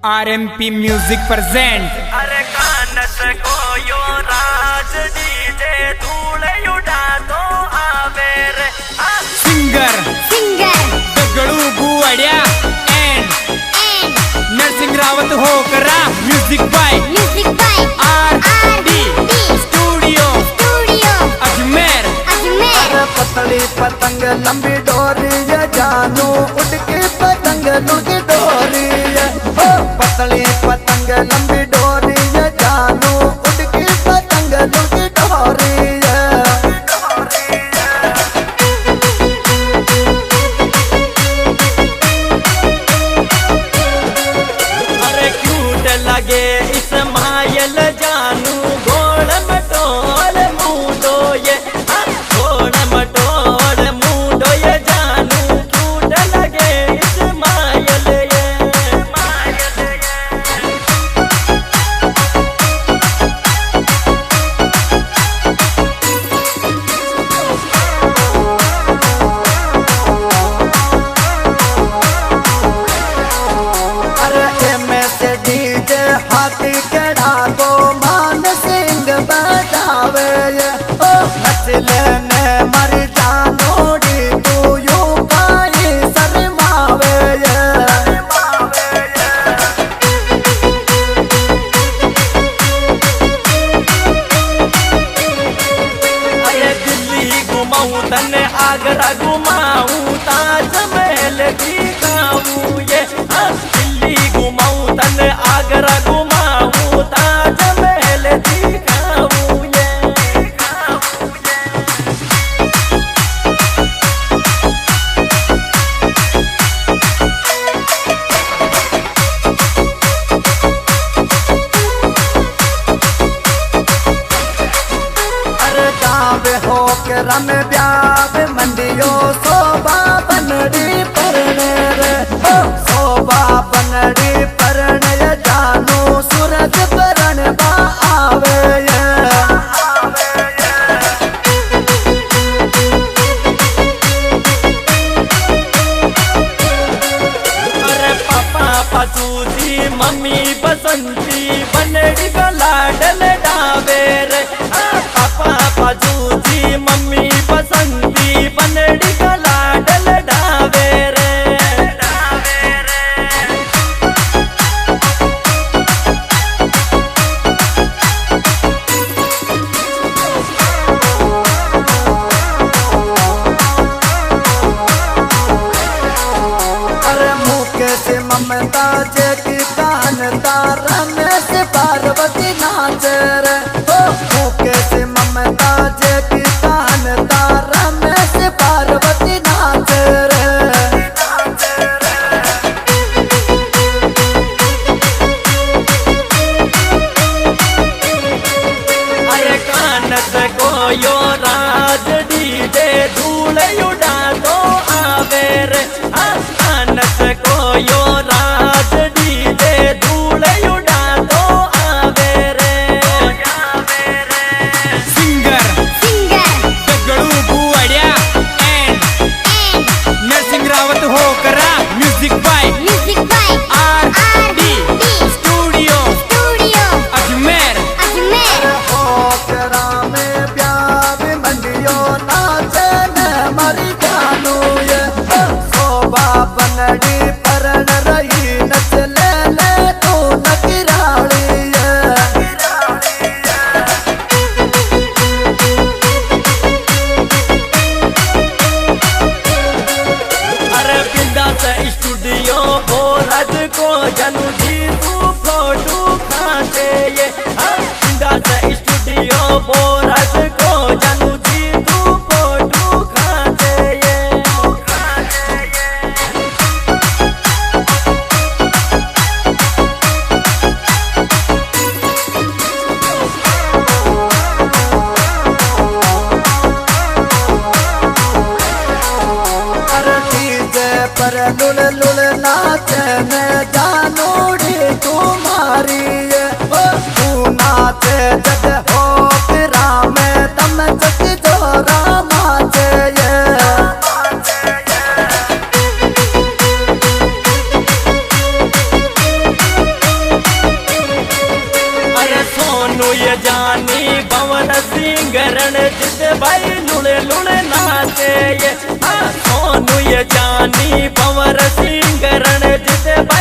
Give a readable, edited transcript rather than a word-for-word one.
RMP Music present। अरे कानस को यो राज DJ धूले उड़ा तो आवे रे सिंगर दगड़ू गुवाड़िया एंड नरसिंह रावत होकरा music by RD studio Ajmer. अरे पतली पतंग लंबी डोरी ये जानू उड़ के पतंग लुकी डोरी ये पतली पतंग लंबी डोरी ये जानू उड़ के पतंग लुकी डोरी ये। अरे क्यूट लगे इस्माइल जानू गोड़ मटोल मुंडो ये गोड़ मटोल मुंडो ये जानू क्यूट लगे इस्माइल ये अरे में से डीजे हाथी कड़ा को मान सिंह बजावे ये नचले ने मर जानोड़ी तू यू पाई शर्मावे ये। अरे दिल्ली घुमाऊं तने आगरा घुमाऊं ताजमहल दिखाऊं ये दिल्ली घुमाऊं तने आगरा घुमाऊं ताजमहल दिखाऊं ये। अरे गावे हो के रम ब्यावे मंडियो शोभा बनड़ी परने रे शोभा बनड़ी परने ये जानू सूरज परण बा आवे ये। अरे पापा पसूदी मम्मी बसंती बनड़ी का लाडल डावे रे पापा पसूदी मम्मी बसंती बनड़ी का लाडल डावे रे अरे मुके से ममता जे की तान तारा में से पार्वती नाच रे मुके से ममता जे की तान तारा में से पार्वती नाच रे। अरे कानस को यो राज डीजे धूल उड़ा तो आवे रे कानस को यो राज डीजे धूल उड़ा तो आवे रे सिंगर दगड़ू गुवाड़िया एंड नरसिंह रावत होकरा music by RD studio Ajmer. हो करा में ब्याह मंडियो नाचे न मरी जानू ये शोभा बनड़ी परण रही नच ले ले तू नकिराली ये। अरे बिंदास स्टूडियो बोरज को जनू जी तू फोटो खाते ये बिंदास स्टूडियो बोरज को जनू जी तू फोटो खाते ये। अरे डीजे पर लुल लुल नाचे ने जानूड़ी तुम्हारी ये तू नाचे जग हो राम सोनू ये जानी पवन सिंह रण जित भाई लुड़े लुड़े नाचे ये सोनू ये जानी पवन सिंह रण जित भाई